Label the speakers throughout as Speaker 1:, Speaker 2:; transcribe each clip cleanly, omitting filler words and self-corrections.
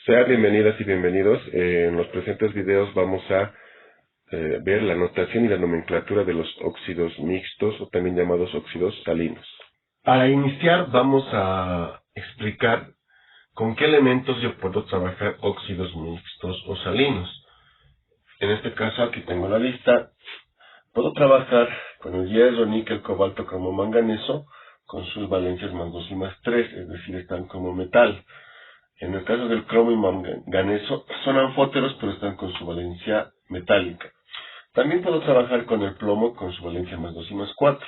Speaker 1: Sean bienvenidas y bienvenidos. En los presentes videos vamos a ver la notación y la nomenclatura de los óxidos mixtos o también llamados óxidos salinos. Para iniciar vamos a explicar con qué elementos yo puedo trabajar óxidos mixtos o salinos. En este caso aquí tengo la lista. Puedo trabajar con el hierro, níquel, cobalto, cromo, manganeso con sus valencias más 2 y más 3, es decir, están como metal. En el caso del cromo y manganeso, son anfóteros, pero están con su valencia metálica. También puedo trabajar con el plomo con su valencia más 2 y más 4.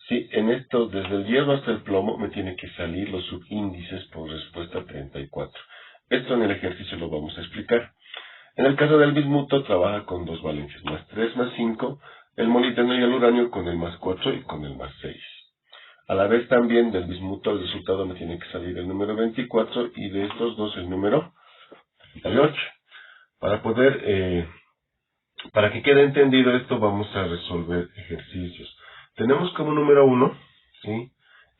Speaker 1: Sí, en esto, desde el hierro hasta el plomo, me tiene que salir los subíndices por respuesta 34. Esto en el ejercicio lo vamos a explicar. En el caso del bismuto, trabaja con dos valencias, más 3, más 5, el molibdeno y el uranio con el más 4 y con el más 6. A la vez también del bismuto el resultado me tiene que salir el número 24 y de estos dos el número 38. Para que quede entendido esto vamos a resolver ejercicios. Tenemos como número 1, ¿sí?,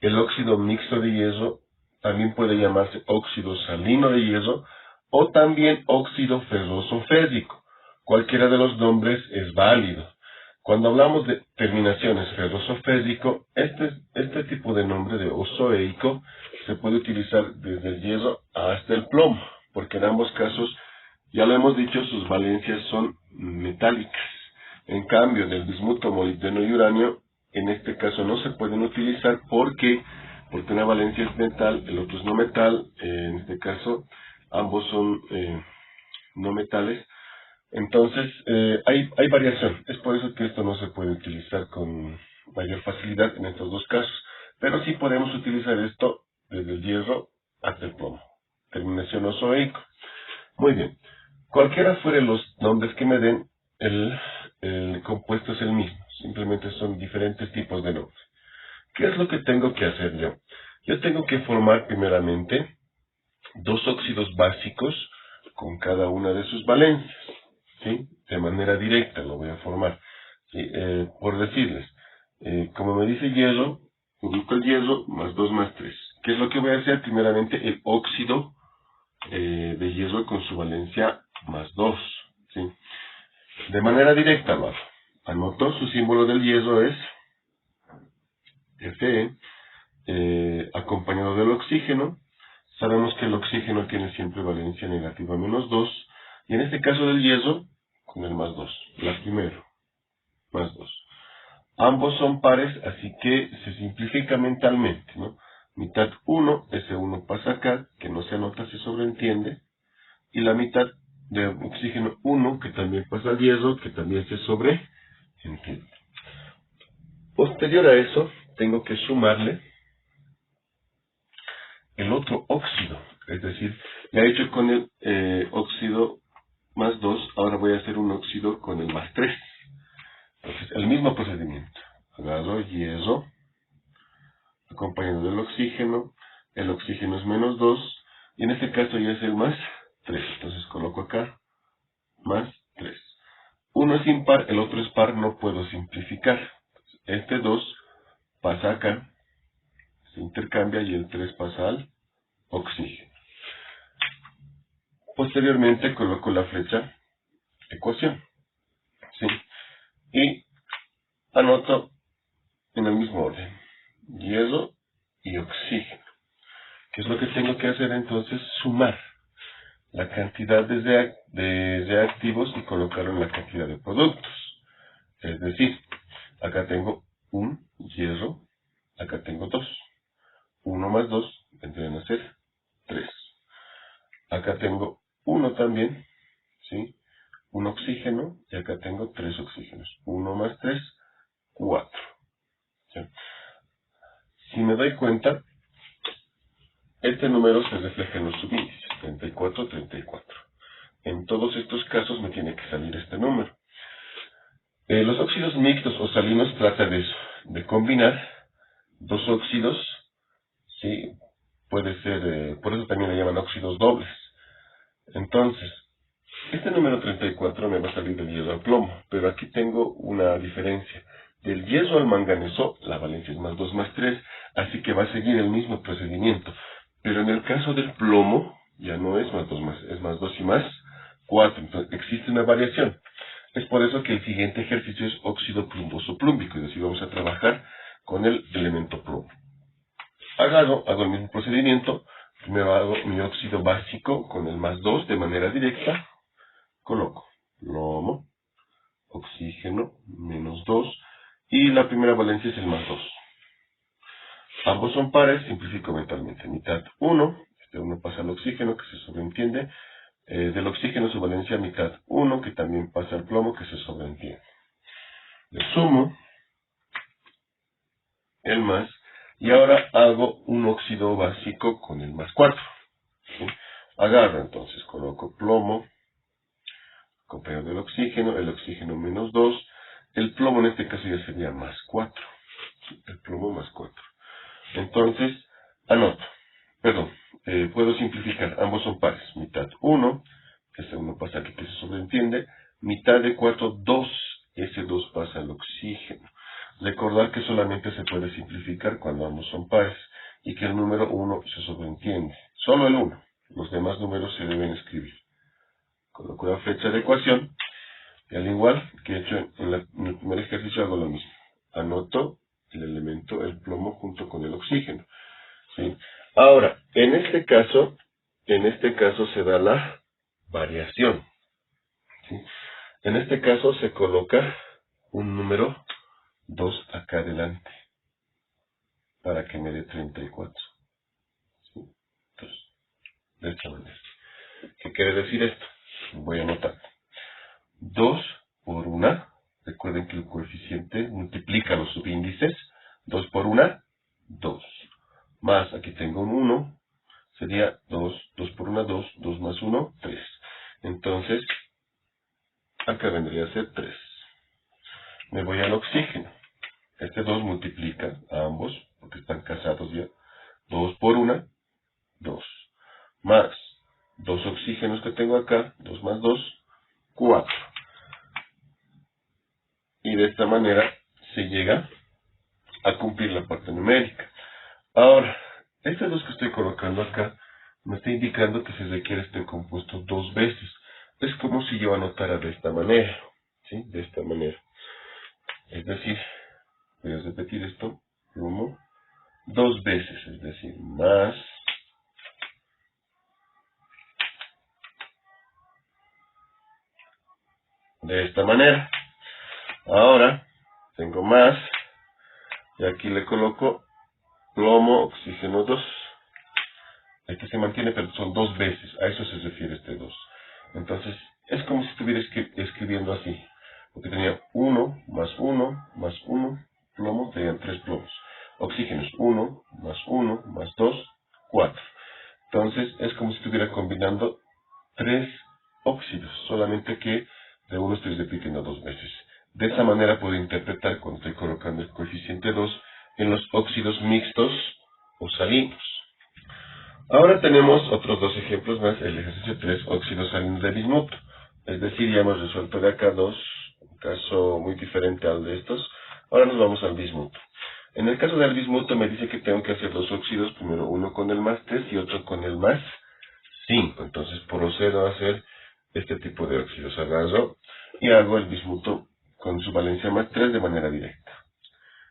Speaker 1: el óxido mixto de hierro, también puede llamarse óxido salino de hierro o también óxido ferroso férrico. Cualquiera de los nombres es válido. Cuando hablamos de terminaciones ferroso-férrico, este tipo de nombre de ozoeico se puede utilizar desde el hierro hasta el plomo, porque en ambos casos, ya lo hemos dicho, sus valencias son metálicas. En cambio, del bismuto, molibdeno y uranio, en este caso no se pueden utilizar porque una valencia es metal, el otro es no metal, en este caso ambos son no metales. Entonces, hay variación. Es por eso que esto no se puede utilizar con mayor facilidad en estos dos casos. Pero sí podemos utilizar esto desde el hierro hasta el plomo. Terminación ozoeico. Muy bien. Cualquiera fuere los nombres que me den, el compuesto es el mismo. Simplemente son diferentes tipos de nombres. ¿Qué es lo que tengo que hacer yo? Yo tengo que formar primeramente dos óxidos básicos con cada una de sus valencias. ¿Sí? De manera directa lo voy a formar. ¿Sí? Por decirles, como me dice hierro, ubico el hierro más 2 más 3. ¿Qué es lo que voy a hacer? Primeramente el óxido de hierro con su valencia más 2. ¿Sí? De manera directa lo hago. Anoto, su símbolo del hierro es Fe, acompañado del oxígeno. Sabemos que el oxígeno tiene siempre valencia negativa menos 2. Y en este caso del hierro, con el más 2. La primero, más 2. Ambos son pares, así que se simplifica mentalmente, ¿no? Mitad 1, ese 1 pasa acá, que no se anota, se sobreentiende. Y la mitad de oxígeno 1, que también pasa al hierro, que también se sobreentiende. Posterior a eso, tengo que sumarle el otro óxido, es decir, ya he hecho con el óxido más 2, ahora voy a hacer un óxido con el más 3. Entonces, el mismo procedimiento. Agarro hierro, acompañado del oxígeno, el oxígeno es menos 2, y en este caso ya es el más 3. Entonces coloco acá, más 3. Uno es impar, el otro es par, no puedo simplificar. Este 2 pasa acá, se intercambia y el 3 pasa al oxígeno. Posteriormente coloco la flecha ecuación, ¿sí? Y anoto en el mismo orden, hierro y oxígeno. ¿Qué es lo que tengo que hacer entonces? Sumar la cantidad de reactivos y colocarlo en la cantidad de productos. Es decir, acá tengo un hierro, acá tengo 2. 1 más 2 vendrían a ser 3. Acá tengo 1 también, ¿sí? Un oxígeno, y acá tengo 3 oxígenos. 1 más 3, 4. ¿Sí? Si me doy cuenta, este número se refleja en los subíndices, 34, 34. En todos estos casos me tiene que salir este número. Los óxidos mixtos o salinos tratan de eso, de combinar dos óxidos, ¿sí? Puede ser, por eso también le llaman óxidos dobles. Entonces, este número 34 me va a salir del hierro al plomo, pero aquí tengo una diferencia. Del hierro al manganeso, la valencia es más 2 más 3, así que va a seguir el mismo procedimiento. Pero en el caso del plomo, Ya no es más 2 más, es más 2 y más 4. Entonces existe una variación. Es por eso que el siguiente ejercicio es óxido plumboso plúmbico, es decir, vamos a trabajar con el elemento plomo. Hago el mismo procedimiento. Primero hago mi óxido básico con el más 2 de manera directa. Coloco plomo, oxígeno, menos 2, y la primera valencia es el más 2. Ambos son pares, simplifico mentalmente. Mitad 1, este 1 pasa al oxígeno, que se sobreentiende. Del oxígeno su valencia mitad 1, que también pasa al plomo, que se sobreentiende. Le sumo el más, y ahora hago un óxido básico con el más 4. ¿Sí? Agarro entonces, coloco plomo, acompañado del oxígeno, el oxígeno menos 2, el plomo en este caso ya sería más 4. ¿Sí? El plomo más 4. Entonces, anoto, puedo simplificar, ambos son pares, mitad 1, ese 1 pasa aquí que se sobreentiende, mitad de 4, 2, ese 2 pasa al oxígeno. Recordar que solamente se puede simplificar cuando ambos son pares y que el número 1 se sobreentiende, solo el 1, los demás números se deben escribir. Coloco la flecha de ecuación y al igual que he hecho en el primer ejercicio hago lo mismo, anoto el elemento, el plomo junto con el oxígeno. ¿Sí? Ahora, en este caso se da la variación. ¿Sí? En este caso se coloca un número 2 acá adelante para que me dé 34. ¿Sí? Entonces, de esta manera. ¿Qué quiere decir esto? Voy a anotar. 2 por 1. Recuerden que el coeficiente multiplica los subíndices. 2 por 1, 2. Más, aquí tengo un 1. Sería 2, 2 por 1, 2, 2 más 1, 3. Entonces, acá vendría a ser 3. Me voy al oxígeno. Este 2 multiplica a ambos, porque están casados ya. 2 por 1, 2. Más 2 oxígenos que tengo acá, 2 más 2, 4. Y de esta manera se llega a cumplir la parte numérica. Ahora, este 2 que estoy colocando acá me está indicando que se requiere este compuesto 2 veces. Es como si yo anotara de esta manera, ¿sí? De esta manera. Es decir, voy a repetir esto, plomo, 2 veces, es decir, más, de esta manera. Ahora, tengo más, y aquí le coloco plomo, oxígeno 2. Aquí se mantiene, pero son 2 veces, a eso se refiere este 2. Entonces, es como si estuviera escribiendo así, porque tenía 1 más 1 más 1, plomo, tenían 3 plomos. Oxígenos, 1 más 2, 4. Entonces, es como si estuviera combinando 3 óxidos, solamente que de uno estoy repitiendo 2 veces. De esa manera puedo interpretar cuando estoy colocando el coeficiente 2 en los óxidos mixtos o salinos. Ahora tenemos otros 2 ejemplos más, el ejercicio 3, óxidos salinos de bismuto. Es decir, ya hemos resuelto de acá 2, un caso muy diferente al de estos. Ahora nos vamos al bismuto. En el caso del bismuto me dice que tengo que hacer 2 óxidos, primero uno con el más 3 y otro con el más 5. Entonces procedo a hacer este tipo de óxidos. Agarro y hago el bismuto con su valencia más 3 de manera directa.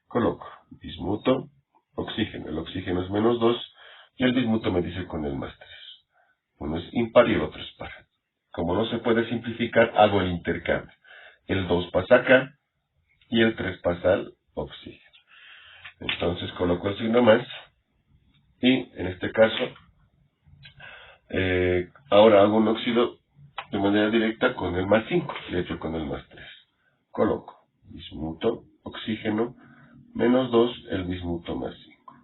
Speaker 1: Coloco bismuto, oxígeno. El oxígeno es menos 2 y el bismuto me dice con el más 3. Uno es impar y el otro es par. Como no se puede simplificar, hago el intercambio. El 2 pasa acá y el 3 pasa al oxígeno. Entonces coloco el signo más y en este caso ahora hago un óxido de manera directa con el más 5, de hecho con el más 3. Coloco bismuto, oxígeno, menos 2, el bismuto más 5.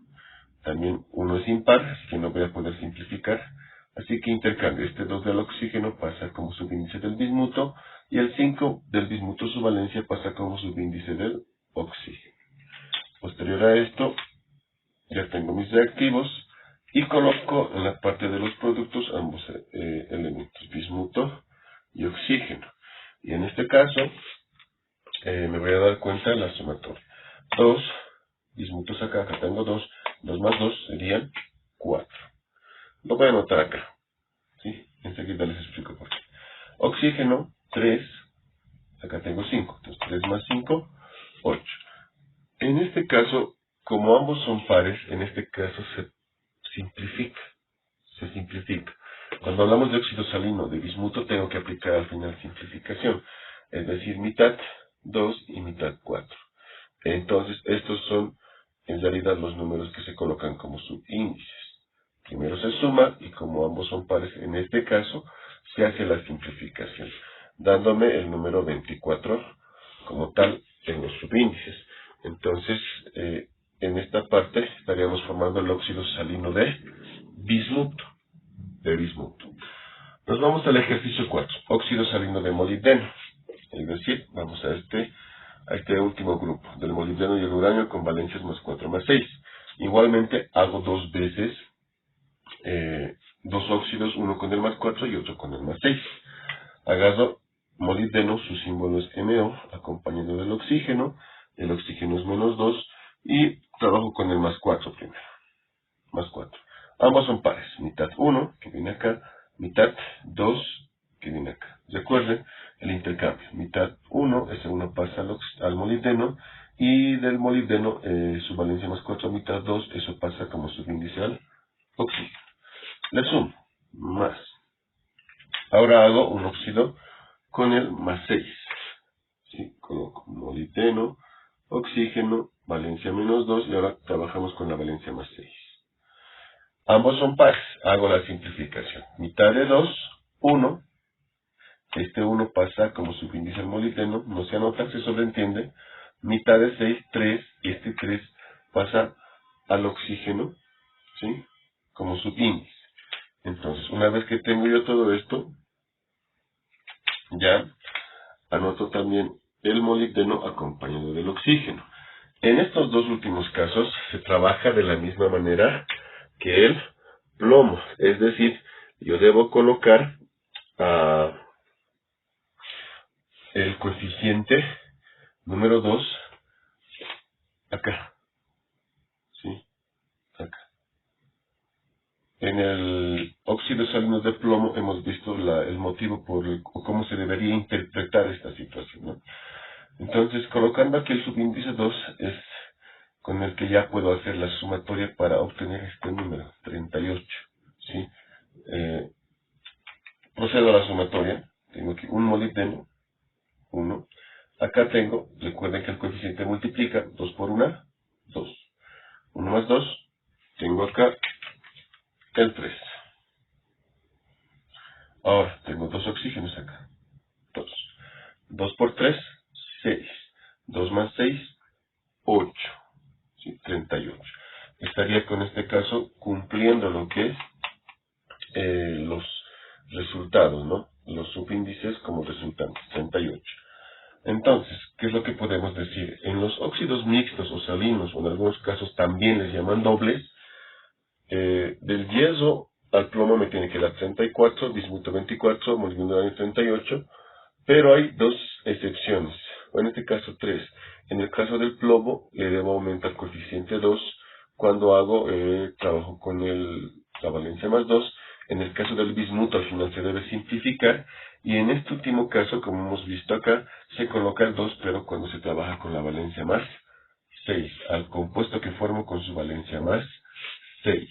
Speaker 1: También uno es impar, así que no voy a poder simplificar. Así que intercambio. Este 2 del oxígeno pasa como subíndice del bismuto y el 5 del bismuto su valencia pasa como subíndice del oxígeno. Posterior a esto, ya tengo mis reactivos y coloco en la parte de los productos ambos elementos, bismuto y oxígeno. Y en este caso, me voy a dar cuenta de la sumatoria. 2 bismutos acá tengo 2, 2 más 2 serían 4. Lo voy a anotar acá. enseguida les explico por qué. Oxígeno, 3, acá tengo 5, entonces 3 más 5, 8. En este caso, como ambos son pares, en este caso se simplifica. Cuando hablamos de óxido salino de bismuto, tengo que aplicar al final simplificación, es decir, mitad 2 y mitad 4. Entonces, estos son en realidad los números que se colocan como subíndices. Primero se suma y como ambos son pares, en este caso, se hace la simplificación, dándome el número 24 como tal en los subíndices. Entonces, en esta parte estaríamos formando el óxido salino de bismuto. Nos vamos al ejercicio 4, óxido salino de molibdeno. Es decir, vamos a este último grupo, del molibdeno y el uranio con valencias más 4 más 6. Igualmente hago dos veces dos óxidos, uno con el más 4 y otro con el más 6. Agarro molibdeno, su símbolo es MO, acompañado del oxígeno. El oxígeno es menos 2 y trabajo con el más 4 primero. Más 4. Ambos son pares. Mitad 1, que viene acá, mitad 2, que viene acá. Recuerden el intercambio. Mitad 1, ese 1 pasa al molibdeno, y del molibdeno, su valencia más 4, mitad 2, eso pasa como subíndice al oxígeno. Le sumo, más. Ahora hago un óxido con el más 6. ¿Sí? Coloco molibdeno, oxígeno, valencia menos 2, y ahora trabajamos con la valencia más 6. Ambos son pares. Hago la simplificación. Mitad de 2, 1. Este 1 pasa como subíndice al molibdeno, no se anota, se sobreentiende. Mitad de 6, 3, y este 3 pasa al oxígeno, ¿sí? Como subíndice. Entonces, una vez que tengo yo todo esto, ya anoto también el molibdeno acompañado del oxígeno. En estos dos últimos casos se trabaja de la misma manera que el plomo, es decir, yo debo colocar el coeficiente número 2 acá, ¿sí? Acá. En el óxido salino de plomo hemos visto el motivo o cómo se debería interpretar esta situación, ¿no? Entonces, colocando aquí el subíndice 2 es con el que ya puedo hacer la sumatoria para obtener este número, 38, ¿sí? Procedo a la sumatoria. Tengo aquí un molibdeno, 1. Acá tengo, recuerden que el coeficiente multiplica, 2 por 1, 2. 1 más 2, tengo acá el 3. Ahora, tengo dos oxígenos acá, 2. 2 por 3, 6. 2 más 6, 8. ¿Sí? 38. Estaría con este caso cumpliendo lo que es los resultados, ¿no? Los subíndices como resultantes, 38. Entonces, ¿qué es lo que podemos decir? En los óxidos mixtos o salinos, o en algunos casos también les llaman dobles, del yeso al plomo me tiene que dar 34, bismuto 24, molibdeno 38, pero hay dos excepciones, o en este caso 3. En el caso del plomo le debo aumentar el coeficiente 2 cuando hago trabajo con la valencia más 2. En el caso del bismuto al final se debe simplificar, y en este último caso, como hemos visto acá, se coloca el 2, pero cuando se trabaja con la valencia más 6, al compuesto que formo con su valencia más 6.